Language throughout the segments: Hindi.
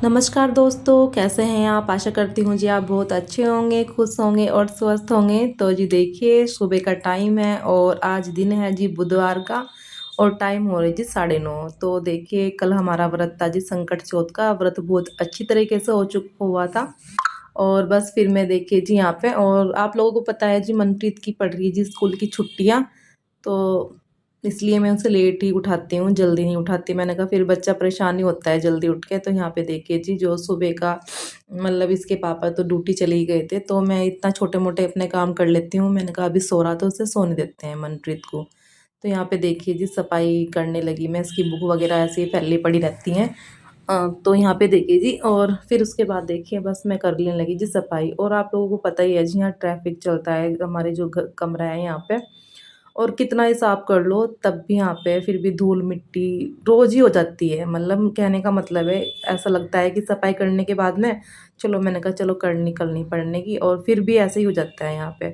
नमस्कार दोस्तों, कैसे हैं आप? आशा करती हूँ जी आप बहुत अच्छे होंगे, खुश होंगे और स्वस्थ होंगे। तो जी देखिए सुबह का टाइम है और आज दिन है जी बुधवार का और टाइम हो रही जी 9:30। तो देखिए कल हमारा व्रत था जी संकट चौथ का व्रत बहुत अच्छी तरीके से हो चुक हुआ था। और बस फिर मैं देखिए जी यहाँ पे और आप लोगों को पता है जी मनप्रीत की पड़ रही है जी स्कूल की छुट्टियाँ। तो इसलिए मैं उसे लेट ही उठाती हूँ, जल्दी नहीं उठाती। मैंने कहा फिर बच्चा परेशान ही होता है जल्दी उठ के। तो यहाँ पे देखिए जी जो सुबह का मतलब इसके पापा तो ड्यूटी चले ही गए थे, तो मैं इतना छोटे-मोटे अपने काम कर लेती हूँ। मैंने कहा अभी सो रहा तो उसे सोने देते हैं मनप्रीत को। तो यहाँ पे देखिए जी सफाई करने लगी मैं, इसकी बुक वगैरह ऐसे ही फैली पड़ी रहती हैं। तो यहाँ पे देखिए जी और फिर उसके बाद देखिए बस मैं करने लगी जी सफाई। और आप लोगों को पता ही है जी यहाँ ट्रैफिक चलता है हमारे जो कमरा है यहाँ पे। और कितना ही साफ कर लो तब भी यहाँ पे फिर भी धूल मिट्टी रोज ही हो जाती है। मतलब कहने का मतलब है ऐसा लगता है कि सफाई करने के बाद में चलो मैंने कहा चलो करनी पड़ने की और फिर भी ऐसे ही हो जाता है यहाँ पे।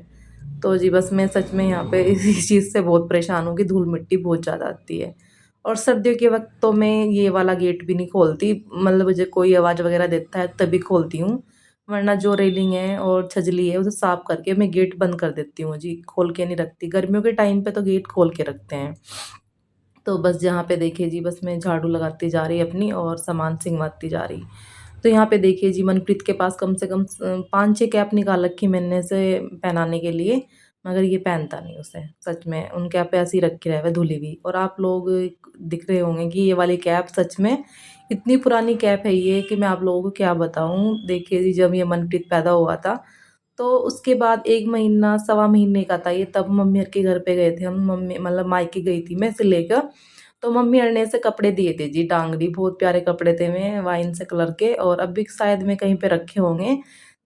तो जी बस मैं सच में यहाँ पे इस चीज़ से बहुत परेशान हूँ कि धूल मिट्टी बहुत ज़्यादा आती है। और सर्दियों के वक्त तो मैं ये वाला गेट भी नहीं खोलती, मतलब मुझे कोई आवाज़ वगैरह देता है तभी खोलती हूँ। वरना जो रेलिंग है और छजली है उसे साफ करके मैं गेट बंद कर देती हूँ जी, खोल के नहीं रखती। गर्मियों के टाइम पे तो गेट खोल के रखते हैं। तो बस जहाँ पे देखिए जी बस मैं झाड़ू लगाती जा रही अपनी और सामान सिंगवाती जा रही। तो यहाँ पे देखिए जी मनप्रीत के पास कम से कम 5-6 कैप निकाल रखी मैंने इसे पहनाने के लिए, मगर ये पहनता नहीं उसे। सच में उन कैप ऐसे ही रखी रहे हुए धुली हुई। और आप लोग दिख रहे होंगे कि ये वाली कैप सच में इतनी पुरानी कैप है ये कि मैं आप लोगों को क्या बताऊँ। देखिए जी जब ये मनप्रीत पैदा हुआ था तो उसके बाद 1 महीना, सवा महीने का था ये, तब मम्मी के घर पे गए थे हम। मम्मी मतलब मायके गई थी मैं इसे लेकर। तो मम्मी अर ने ऐसे कपड़े दिए थे जी डांगरी, बहुत प्यारे कपड़े थे में वाइन से कलर के और अब भी शायद मैं कहीं पे रखे होंगे।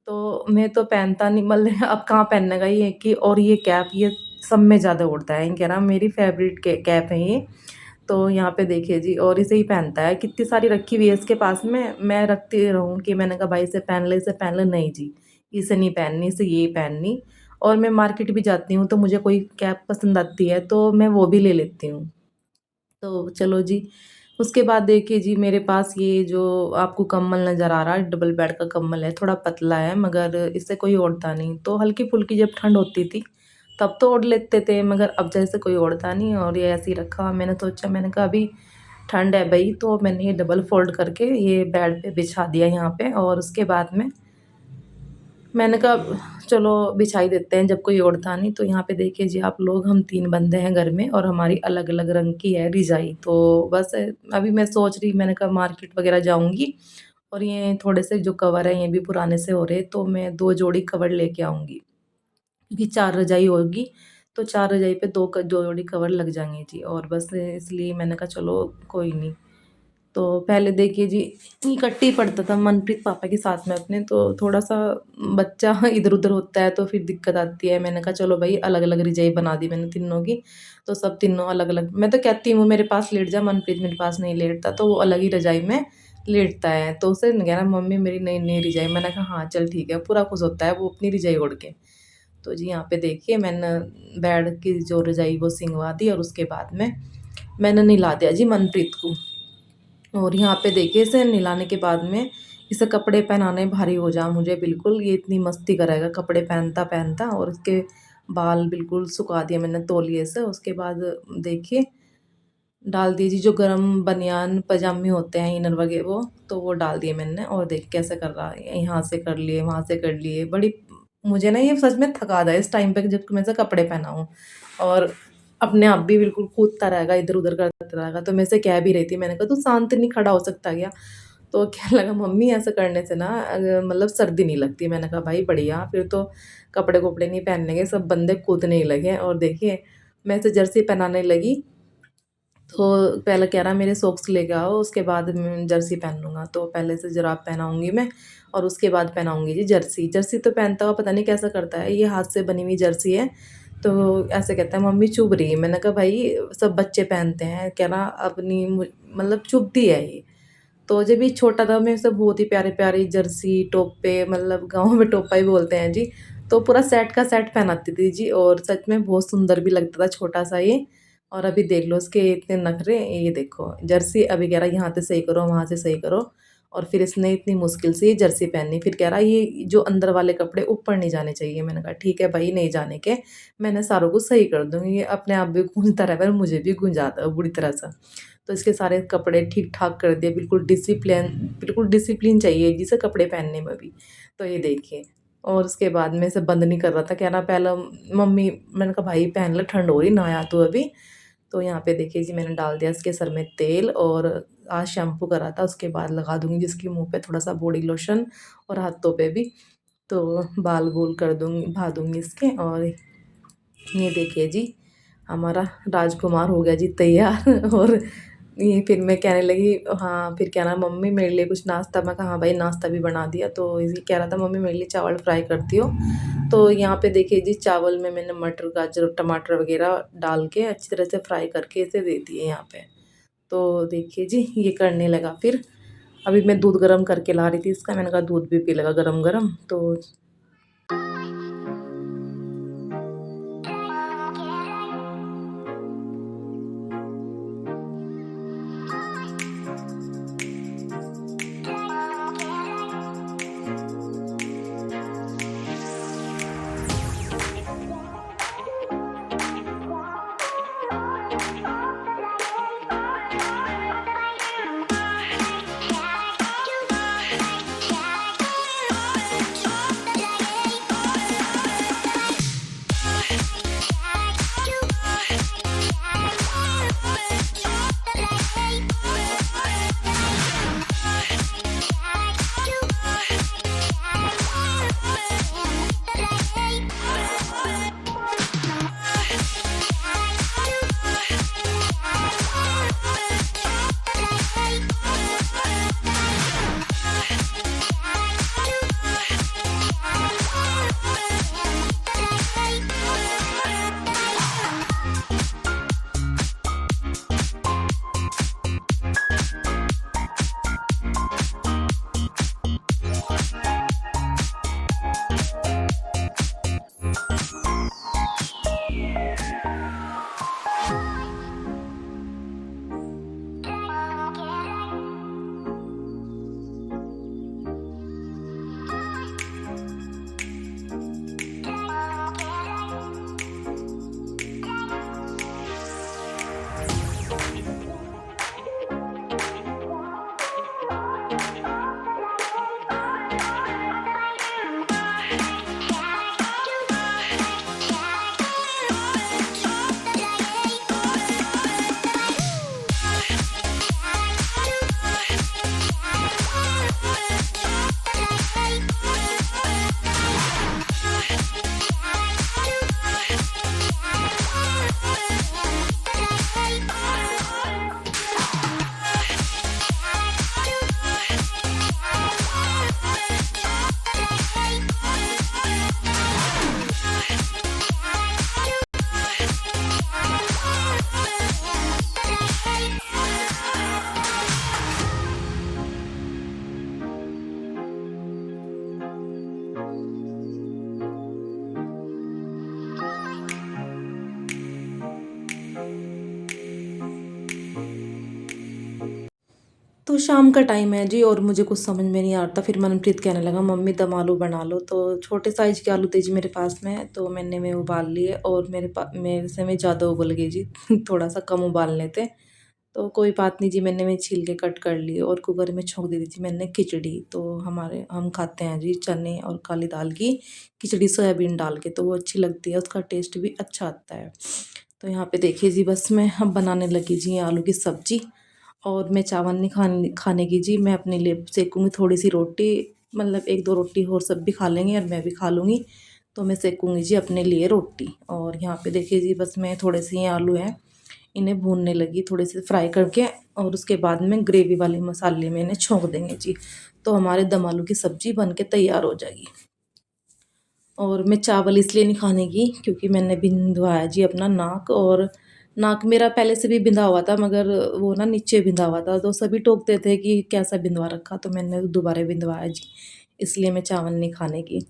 तो मैं तो पहनता नहीं मतलब अब कहाँ पहनने का ये कि और ये कैप ये सब में ज़्यादा उड़ता है। कह रहा मेरी फ़ेवरेट कैप है ये। तो यहाँ पे देखिए जी और इसे ही पहनता है, कितनी सारी रखी हुई है इसके पास में। मैं रखती रहूँ कि मैंने कहा भाई इसे पहन ले, नहीं जी, इसे नहीं पहननी, इसे यही पहननी। और मैं मार्केट भी जाती हूँ तो मुझे कोई कैप पसंद आती है तो मैं वो भी ले लेती हूँ। तो चलो जी, उसके बाद देखिए जी मेरे पास ये जो आपको कम्बल नज़र आ रहा है, डबल बेड का कम्बल है, थोड़ा पतला है मगर इससे कोई ओढ़ता नहीं। तो हल्की-फुल्की जब ठंड होती थी, तब तो ओढ़ लेते थे मगर अब जैसे कोई ओढ़ता नहीं और ये ऐसे ही रखा हुआ। मैंने सोचा मैंने कहा अभी ठंड है भई, तो मैंने ये डबल फ़ोल्ड करके ये बेड पे बिछा दिया यहाँ पे। और उसके बाद में मैंने कहा चलो बिछा ही देते हैं जब कोई ओढ़ता नहीं। तो यहाँ पे देखिए जी आप लोग हम 3 बंदे हैं घर में और हमारी अलग-अलग रंग की है रज़ाई। तो बस अभी मैं सोच रही मैंने कहा मार्केट वग़ैरह जाऊँगी और ये थोड़े से जो कवर हैं ये भी पुराने से हो रहे हैं तो मैं 2 जोड़ी कवर लेके आऊँगी। क्योंकि 4 रज़ाई होगी तो 4 रज़ाई पे 2 जोड़ी कवर लग जाएँगे जी। और बस इसलिए मैंने कहा चलो कोई नहीं। तो पहले देखिए जी इकट्ठे ही पड़ता था मनप्रीत पापा के साथ में अपने, तो थोड़ा-सा बच्चा इधर-उधर होता है तो फिर दिक्कत आती है। मैंने कहा चलो भई अलग-अलग रज़ाई बना दी मैंने तीनों की, तो सब तीनों अलग-अलग। मैं तो कहती हूँ मेरे पास लेट जा, मनप्रीत मेरे पास नहीं लेटता तो वो अलग ही रज़ाई में लेटता है। तो उसे कह रहा मम्मी मेरी नई-नई रज़ाई। मैंने कहा हाँ, चल ठीक है, पूरा खुश होता है वो अपनी रज़ाई ओढ़ के। तो जी यहाँ पे देखिए मैंने बेड की जो रज़ाई वो सिंगवा दी और उसके बाद में मैंने नहला दिया जी मनप्रीत को। और यहाँ पे देखिए इसे नहलाने के बाद में इसे कपड़े पहनाने भारी हो जा मुझे बिल्कुल, ये इतनी मस्ती करेगा कपड़े पहनता-पहनता। और इसके बाल बिल्कुल सुखा दिए मैंने तौलिए से। उसके बाद देखिए डाल दिए जी जो गरम बनियान पजामे होते हैं इनर वगैरह वो, तो वो डाल दिए मैंने। और देख कैसे कर रहा है, यहाँ से कर लिए, वहाँ से कर लिए। बड़ी मुझे ना ये सच में थका दें इस टाइम पे जब मैं इसे कपड़े पहनाऊँ। और अपने आप भी बिल्कुल कूदता रहेगा, इधर-उधर करता रहेगा। तो मैं इसे कह भी रही थी, मैंने कहा तू शांत नहीं खड़ा हो सकता क्या? तो कहने लगा मम्मी ऐसा करने से ना मतलब सर्दी नहीं लगती। मैंने कहा भाई बढ़िया, फिर तो कपड़े-वपड़े नहीं पहनने के, सब बंदे कूदने ही लगे। और देखिए मैं इसे जर्सी पहनाने लगी तो पहले कह रहा मेरे सॉक्स लेके आओ, उसके बाद मैं जर्सी पहन लूँगा। तो पहले से जुराब पहनाऊँगी मैं और उसके बाद पहनाऊँगी जी जर्सी। जर्सी तो पहनता हुआ पता नहीं कैसा करता है, ये हाथ से बनी हुई जर्सी है। तो ऐसे कहता है मम्मी चुभ रही है। मैंने कहा भाई सब बच्चे पहनते हैं। कह रहा अपनी मतलब चुभती है ये। तो जब ये छोटा था मैं इसे बहुत ही प्यारे-प्यारे जर्सी, टोपे, मतलब गाँव में टोपा ही बोलते हैं जी। तो पूरा सेट का सेट पहनाती थी जी और सच में बहुत सुंदर भी लगता था छोटा-सा ये। और अभी देख लो उसके इतने नखरे, ये देखो जर्सी अभी कह रहा है यहाँ से सही करो, वहाँ से सही करो। और फिर इसने इतनी मुश्किल से ये जर्सी पहनी। फिर कह रहा ये जो अंदर वाले कपड़े ऊपर नहीं जाने चाहिए। मैंने कहा ठीक है भाई, नहीं जाने के, मैंने सारों को सही कर दूँगी। ये अपने आप भी गूंजता रहे पर मुझे भी गूंजाता बुरी तरह से। तो इसके सारे कपड़े ठीक ठाक कर दिए, बिल्कुल डिसिप्लिन चाहिए जिसे कपड़े पहनने में भी। तो ये देखिए, और उसके बाद में इसे बंद नहीं कर रहा था, कह रहा पहले मम्मी, मैंने कहा भाई पहन ले, ठंड हो रही, नहाया तो अभी। तो यहाँ पे देखिए जी, मैंने डाल दिया इसके सर में तेल, और आज शैम्पू करा था, उसके बाद लगा दूँगी जिसकी मुँह पे थोड़ा सा बॉडी लोशन और हाथों पे भी। तो बाल बूल कर दूँगी, बहा दूँगी इसके। और ये देखिए जी, हमारा राजकुमार हो गया जी तैयार। और ये फिर मैं कहने लगी, हाँ, फिर कह रहा मम्मी मेरे लिए कुछ नाश्ता। मैं कहा हाँ भाई, नाश्ता भी बना दिया। तो ये कह रहा था मम्मी मेरे लिए चावल फ्राई करती हो। तो यहाँ पे देखिए जी, चावल में मैंने मटर गाजर और टमाटर वगैरह डाल के अच्छी तरह से फ्राई करके इसे दे दिए यहाँ पे। तो देखिए जी, ये करने लगा। फिर अभी मैं दूध गर्म करके ला रही थी इसका, मैंने कहा दूध भी पी लेगा गरम गरम। तो तो शाम का टाइम है जी, और मुझे कुछ समझ में नहीं आ रहा था। फिर मनप्रीत कहने लगा मम्मी दम आलू बना लो। तो छोटे साइज़ के आलू थे जी मेरे पास में, तो मैंने वे उबाल लिए, और मेरे से में ज़्यादा उबल गई जी। थोड़ा सा कम उबालने थे। तो कोई बात नहीं जी, मैंने वे छील के कट कर लिए, और कुकर में छोंक दी थी मैंने खिचड़ी। तो हम खाते हैं जी चने और काली दाल की खिचड़ी सोयाबीन डाल के, तो वो अच्छी लगती है, उसका टेस्ट भी अच्छा आता है। तो यहाँ पे देखिए जी, बस मैं अब बनाने लगी जी आलू की सब्ज़ी। और मैं चावल नहीं खाने की जी, मैं अपने लिए सेकूँगी थोड़ी सी रोटी, मतलब एक दो रोटी और सब भी खा लेंगे और मैं भी खा लूँगी। तो मैं सेकूँगी जी अपने लिए रोटी। और यहाँ पे देखिए जी, बस मैं थोड़े से ये आलू हैं, इन्हें भूनने लगी थोड़े से फ्राई करके, और उसके बाद में ग्रेवी वाले मसाले में इन्हें छोंक देंगे जी। तो हमारे दम आलू की सब्ज़ी बन के तैयार हो जाएगी। और मैं चावल इसलिए नहीं खाने की क्योंकि मैंने बिंधवाया जी अपना नाक, और नाक मेरा पहले से भी बिंधा हुआ था, मगर वो ना नीचे बिंधा हुआ था, तो सभी टोकते थे कि कैसा बिंधवा रखा, तो मैंने दोबारा बिंधवाया जी, इसलिए मैं चावल नहीं खाने की।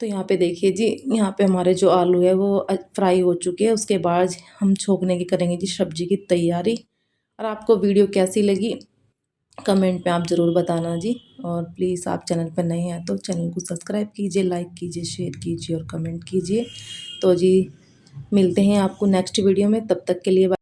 तो यहाँ पे देखिए जी, यहाँ पे हमारे जो आलू है वो फ्राई हो चुके हैं। उसके बाद हम छोंकने की करेंगे जी सब्जी की तैयारी। और आपको वीडियो कैसी लगी कमेंट पे आप ज़रूर बताना जी। और प्लीज़ आप चैनल पर नए हैं तो चैनल को सब्सक्राइब कीजिए, लाइक कीजिए, शेयर कीजिए और कमेंट कीजिए। तो जी मिलते हैं आपको नेक्स्ट वीडियो में, तब तक के लिए